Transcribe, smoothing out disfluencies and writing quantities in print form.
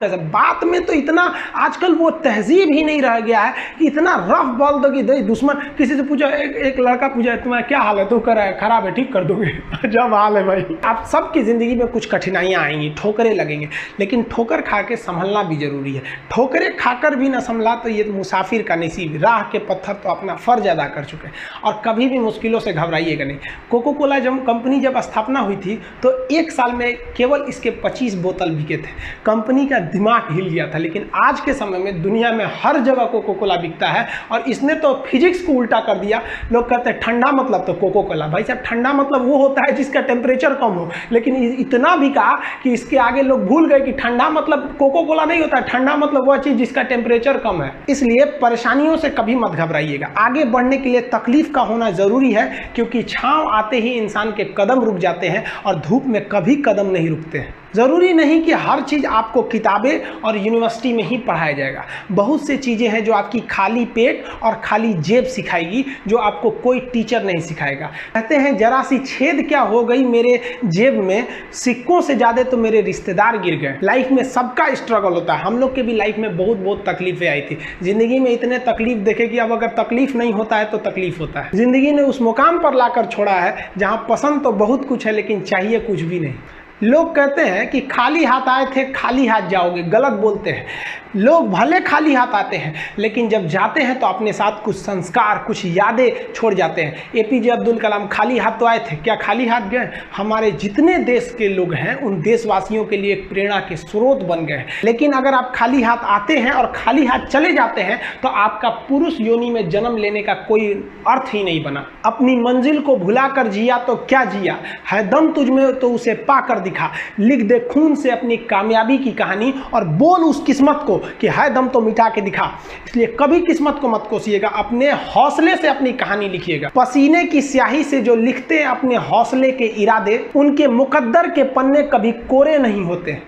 बात में तो इतना आजकल वो तहजीब ही नहीं रह गया है कि इतना रफ बोल दो कि दुश्मन किसी से पूछो। एक लड़का पूछा तुम्हारा क्या हाल है, तो कह रहा है खराब है, ठीक कर दोगे। जब हाल है भाई। आप सबकी ज़िंदगी में कुछ कठिनाइयाँ आएंगी, ठोकरें लगेंगे, लेकिन ठोकर खा के संभलना भी जरूरी है। ठोकरें खाकर भी ना संभला तो ये मुसाफिर का नसीब। राह के पत्थर तो अपना फ़र्ज अदा कर चुके हैं और कभी भी मुश्किलों से घबराइएगा नहीं। कोको कोला कंपनी जब स्थापना हुई थी तो एक साल में केवल इसके 25 बोतल बिके थे। कंपनी का दिमाग हिल गया था, लेकिन आज के समय में दुनिया में हर जगह कोको कोला बिकता है और इसने तो फिजिक्स को उल्टा कर दिया। लोग कहते हैं ठंडा मतलब तो कोको कोला। भाई साहब, ठंडा मतलब वो होता है जिसका टेम्परेचर कम हो, लेकिन इतना बिका कि इसके आगे लोग भूल गए कि ठंडा मतलब कोको कोला नहीं होता है। ठंडा मतलब वह चीज़ जिसका टेम्परेचर कम है। इसलिए परेशानियों से कभी मत घबराइएगा। आगे बढ़ने के लिए तकलीफ का होना जरूरी है, क्योंकि छांव आते ही इंसान के कदम रुक जाते हैं और धूप में कभी कदम नहीं रुकते हैं। ज़रूरी नहीं कि हर चीज़ आपको किताबें और यूनिवर्सिटी में ही पढ़ाया जाएगा। बहुत से चीज़ें हैं जो आपकी खाली पेट और खाली जेब सिखाएगी, जो आपको कोई टीचर नहीं सिखाएगा। कहते हैं जरा सी छेद क्या हो गई मेरे जेब में, सिक्कों से ज़्यादा तो मेरे रिश्तेदार गिर गए। लाइफ में सबका स्ट्रगल होता है। हम लोग के भी लाइफ में बहुत तकलीफें आई थी। ज़िंदगी में इतने तकलीफ देखे कि अब अगर तकलीफ नहीं होता है तो तकलीफ होता है। ज़िंदगी ने उस मुकाम पर लाकर छोड़ा है जहाँ पसंद तो बहुत कुछ है, लेकिन चाहिए कुछ भी नहीं। लोग कहते हैं कि खाली हाथ आए थे खाली हाथ जाओगे, गलत बोलते हैं। लोग भले खाली हाथ आते हैं, लेकिन जब जाते हैं तो अपने साथ कुछ संस्कार, कुछ यादें छोड़ जाते हैं। एपीजे अब्दुल कलाम खाली हाथ तो आए थे, क्या खाली हाथ गए? हमारे जितने देश के लोग हैं उन देशवासियों के लिए एक प्रेरणा के स्रोत बन गए हैं। लेकिन अगर आप खाली हाथ आते हैं और खाली हाथ चले जाते हैं तो आपका पुरुष योनि में जन्म लेने का कोई अर्थ ही नहीं बना। अपनी मंजिल को भुलाकर जिया तो क्या जिया, है दम तुझ में तो उसे पाकर दिखा। लिख दे खून से अपनी कामयाबी की कहानी और बोल उस किस्मत को कि है दम तो मिटा के दिखा। इसलिए कभी किस्मत को मत कोसिएगा, अपने हौसले से अपनी कहानी लिखिएगा। पसीने की स्याही से जो लिखते हैं अपने हौसले के इरादे, उनके मुकद्दर के पन्ने कभी कोरे नहीं होते।